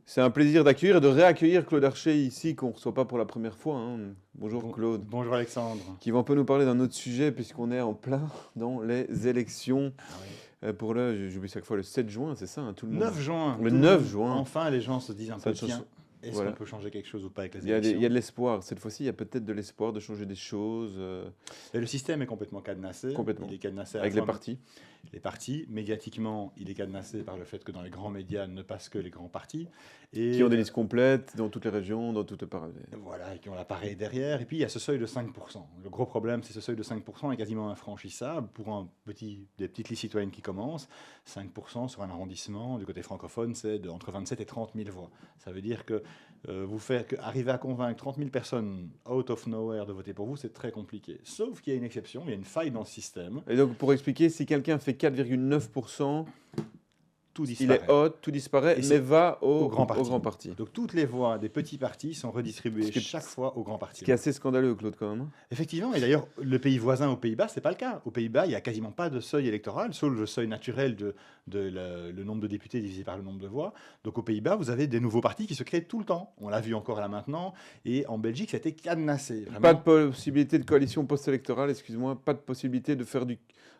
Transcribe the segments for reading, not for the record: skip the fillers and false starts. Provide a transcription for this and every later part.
C'est un plaisir d'accueillir et de réaccueillir Claude Archer ici, qu'on ne reçoit pas pour la première fois, hein. Bonjour Claude, Bonjour Alexandre. qui va un peu nous parler d'un autre sujet puisqu'on est en plein dans les élections. Ah oui. Pour là, j'oublie chaque fois le 7 juin, c'est ça, hein, tout le monde. 9 juin. Le 9 juin. Enfin, les gens se disent un Ça peu, tiens, est-ce voilà. qu'on peut changer quelque chose ou pas avec les Il y a élections? de l'espoir. Cette fois-ci, il y a peut-être de l'espoir de changer des choses. Et le système est complètement cadenassé. Complètement. Il est cadenassé Avec les partis. Les partis, médiatiquement, il est cadenassé par le fait que dans les grands médias ne passent que les grands partis. Et Qui ont des listes complètes dans toutes les régions, dans toutes les paradis. voilà, et qui ont l'appareil derrière. Et puis il y a ce seuil de 5%. Le gros problème, c'est ce seuil de 5% est quasiment infranchissable pour des petites listes citoyennes qui commencent. 5% sur un arrondissement, du côté francophone, c'est entre 27 et 30 000 voix. Ça veut dire que arriver à convaincre 30 000 personnes out of nowhere de voter pour vous, c'est très compliqué. Sauf qu'il y a une exception, il y a une faille dans le système. Et donc, pour expliquer, si quelqu'un fait 4,9%, Tout il disparaît. est hot, tout disparaît, Et mais va au grand grand parti. Donc toutes les voix des petits partis sont redistribuées Ce qui est- chaque fois au grand parti. Ce qui est assez scandaleux, Claude, quand même, hein. Effectivement, et d'ailleurs, le pays voisin aux Pays-Bas, c'est pas le cas. Aux Pays-Bas, il n'y a quasiment pas de seuil électoral, sauf le seuil naturel le nombre de députés divisé par le nombre de voix. Donc aux Pays-Bas, vous avez des nouveaux partis qui se créent tout le temps. On l'a vu encore là maintenant. Et en Belgique, ça a été cadenassé. Vraiment. Pas de possibilité de coalition post-électorale, excuse-moi, pas de possibilité de faire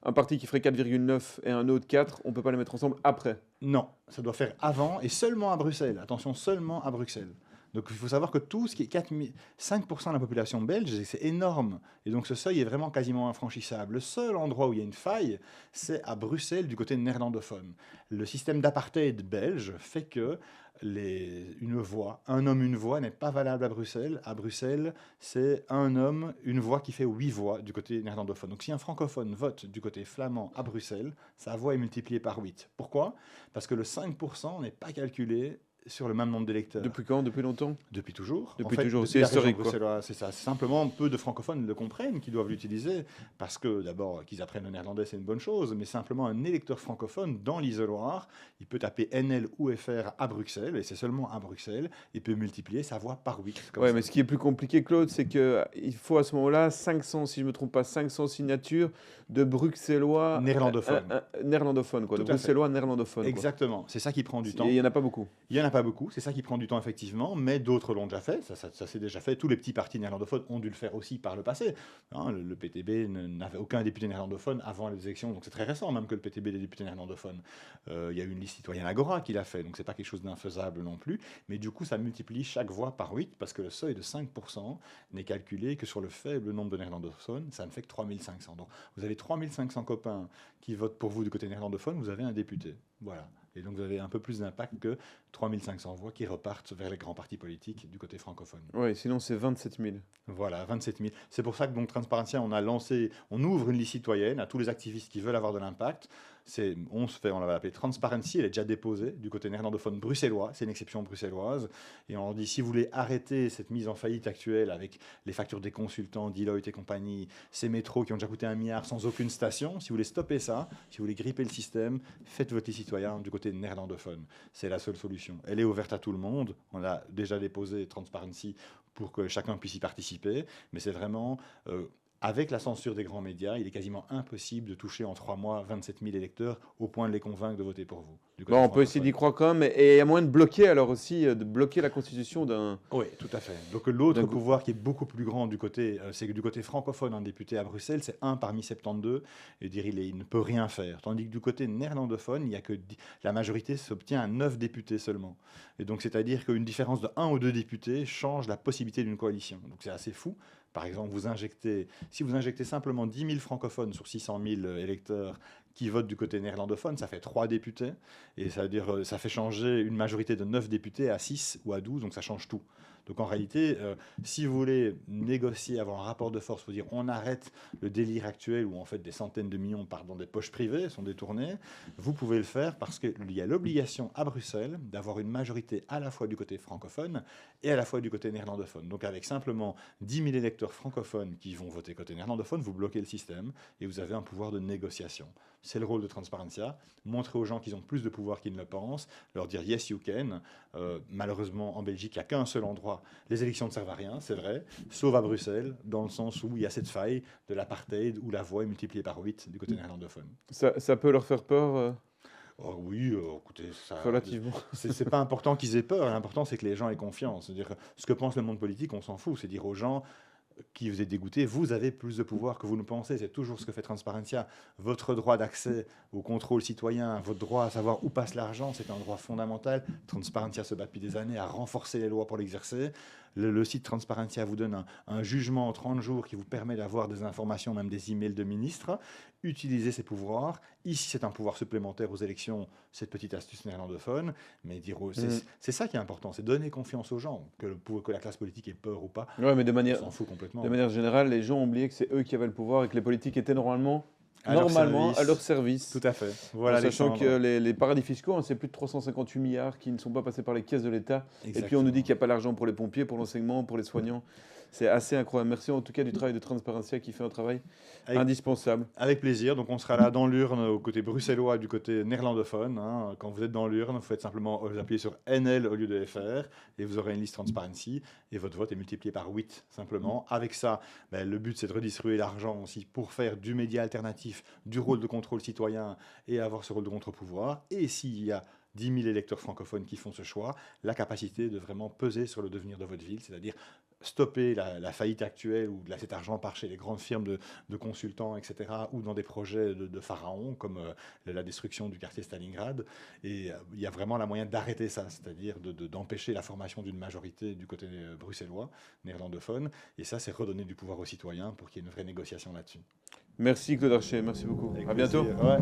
un parti qui ferait 4,9 et un autre 4, on peut pas les mettre ensemble après. Non, ça doit faire avant et seulement à Bruxelles. Attention, seulement à Bruxelles. Donc il faut savoir que tout ce qui est 5% de la population belge, c'est énorme. Et donc ce seuil est vraiment quasiment infranchissable. Le seul endroit où il y a une faille, c'est à Bruxelles, du côté néerlandophone. Le système d'apartheid belge fait que une voix, un homme, une voix n'est pas valable à Bruxelles. À Bruxelles, c'est un homme, une voix qui fait 8 voix du côté néerlandophone. Donc si un francophone vote du côté flamand à Bruxelles, sa voix est multipliée par 8. Pourquoi? Parce que le 5% n'est pas calculé sur le même nombre d'électeurs. Depuis quand? Depuis longtemps? Depuis toujours. Depuis En fait, toujours, c'est depuis la région historique, quoi. bruxelloise, c'est ça. C'est simplement peu de francophones le comprennent, qui doivent l'utiliser, parce que d'abord, qu'ils apprennent le néerlandais, c'est une bonne chose, mais simplement un électeur francophone dans l'isoloir, il peut taper NL ou FR à Bruxelles, et c'est seulement à Bruxelles, il peut multiplier sa voix par 8. Ouais, mais ce qui est plus compliqué, Claude, c'est qu'il faut à ce moment-là 500, si je me trompe pas, 500 signatures de bruxellois Néerlandophones. Néerlandophones, quoi, Tout de à fait. bruxellois néerlandophones, quoi. Exactement, c'est ça qui prend du temps. Et il n'y en a pas beaucoup. Il n'y en a pas beaucoup, c'est ça qui prend du temps effectivement, mais d'autres l'ont déjà fait, ça s'est déjà fait. Tous les petits partis néerlandophones ont dû le faire aussi par le passé. Hein, le PTB n'avait aucun député néerlandophone avant les élections, donc c'est très récent même que le PTB ait des députés néerlandophones. Il y a eu une liste citoyenne Agora qui l'a fait, donc c'est pas quelque chose d'infaisable non plus, mais du coup ça multiplie chaque voix par 8 parce que le seuil de 5% n'est calculé que sur le faible nombre de néerlandophones, ça ne fait que 3500. Donc vous avez 3500 copains qui votent pour vous du côté néerlandophone, vous avez un député. Voilà. Et donc vous avez un peu plus d'impact que 3500 voix qui repartent vers les grands partis politiques du côté francophone. Oui, sinon c'est 27 000. Voilà, 27 000. C'est pour ça que donc Transparentia, on ouvre une liste citoyenne à tous les activistes qui veulent avoir de l'impact. On l'avait appelé Transparency, elle est déjà déposée du côté néerlandophone bruxellois, c'est une exception bruxelloise. Et on leur dit, si vous voulez arrêter cette mise en faillite actuelle avec les factures des consultants, Deloitte et compagnie, ces métros qui ont déjà coûté 1 milliard sans aucune station, si vous voulez stopper ça, si vous voulez gripper le système, faites votre liste citoyen du côté néerlandophone. C'est la seule solution. Elle est ouverte à tout le monde. On a déjà déposé Transparency pour que chacun puisse y participer, mais c'est vraiment avec la censure des grands médias, il est quasiment impossible de toucher en 3 mois 27 000 électeurs au point de les convaincre de voter pour vous. Bon, on peut essayer d'y croire quand même, et il y a moyen de bloquer alors aussi, de bloquer la constitution d'un... Oui, tout à fait. Donc l'autre pouvoir qui est beaucoup plus grand du côté, c'est que du côté francophone, un député à Bruxelles, c'est 1 parmi 72, et dire il ne peut rien faire. Tandis que du côté néerlandophone, il y a que la majorité s'obtient à 9 députés seulement. Et donc c'est-à-dire qu'une différence de 1 ou 2 députés change la possibilité d'une coalition. Donc c'est assez fou. Par exemple, si vous injectez simplement 10 000 francophones sur 600 000 électeurs qui votent du côté néerlandophone, ça fait 3 députés. Et ça veut dire, ça fait changer une majorité de 9 députés à 6 ou à 12, donc ça change tout. Donc en réalité, si vous voulez négocier, avoir un rapport de force, vous dire on arrête le délire actuel où en fait des centaines de millions partent dans des poches privées, sont détournés, vous pouvez le faire parce qu'il y a l'obligation à Bruxelles d'avoir une majorité à la fois du côté francophone et à la fois du côté néerlandophone. Donc avec simplement 10 000 électeurs francophones qui vont voter côté néerlandophone, vous bloquez le système et vous avez un pouvoir de négociation. C'est le rôle de Transparentia, montrer aux gens qu'ils ont plus de pouvoir qu'ils ne le pensent, leur dire yes you can. Malheureusement en Belgique, il n'y a qu'un seul endroit. Les élections ne servent à rien, c'est vrai, sauf à Bruxelles, dans le sens où il y a cette faille de l'apartheid où la voix est multipliée par 8 du côté néerlandophone. Ça peut leur faire peur Oh oui, écoutez, ça, Relativement. c'est pas important qu'ils aient peur. L'important, c'est que les gens aient confiance. C'est-à-dire, ce que pense le monde politique, on s'en fout. C'est dire aux gens qui vous êtes dégoûtés, vous avez plus de pouvoir que vous ne pensez. C'est toujours ce que fait Transparentia. Votre droit d'accès au contrôle citoyen, votre droit à savoir où passe l'argent, c'est un droit fondamental. Transparentia se bat depuis des années à renforcer les lois pour l'exercer. Le site Transparentia vous donne un jugement en 30 jours qui vous permet d'avoir des informations, même des emails de ministres. Utilisez ces pouvoirs. Ici, c'est un pouvoir supplémentaire aux élections, cette petite astuce néerlandophone. Mais c'est ça qui est important, c'est donner confiance aux gens, que la classe politique ait peur ou pas. Ouais, mais On s'en fout complètement. de manière générale, les gens ont oublié que c'est eux qui avaient le pouvoir et que les politiques étaient normalement À leur à leur service. Tout à fait. Voilà, En sachant Alexandre. que les paradis fiscaux, hein, c'est plus de 358 milliards qui ne sont pas passés par les caisses de l'État. Et puis on nous dit qu'il n'y a pas l'argent pour les pompiers, pour l'enseignement, pour les soignants. C'est assez incroyable. Merci en tout cas du travail de Transparentia qui fait un travail indispensable. Avec plaisir. Donc on sera là dans l'urne au côté bruxellois, du côté néerlandophone. Hein. Quand vous êtes dans l'urne, vous faites simplement appuyer sur NL au lieu de FR et vous aurez une liste Transparency et votre vote est multiplié par 8 simplement. Avec ça, le but c'est de redistribuer l'argent aussi pour faire du média alternatif, du rôle de contrôle citoyen et avoir ce rôle de contre-pouvoir. Et s'il y a 10 000 électeurs francophones qui font ce choix, la capacité de vraiment peser sur le devenir de votre ville, c'est-à-dire stopper la faillite actuelle où cet argent part chez les grandes firmes de consultants, etc., ou dans des projets de pharaon, comme la destruction du quartier Stalingrad. Et il y a vraiment la moyen d'arrêter ça, c'est-à-dire d'empêcher la formation d'une majorité du côté bruxellois, néerlandophone. Et ça, c'est redonner du pouvoir aux citoyens pour qu'il y ait une vraie négociation là-dessus. Merci Claude Archer, merci beaucoup. Avec À bientôt. plaisir. Ouais.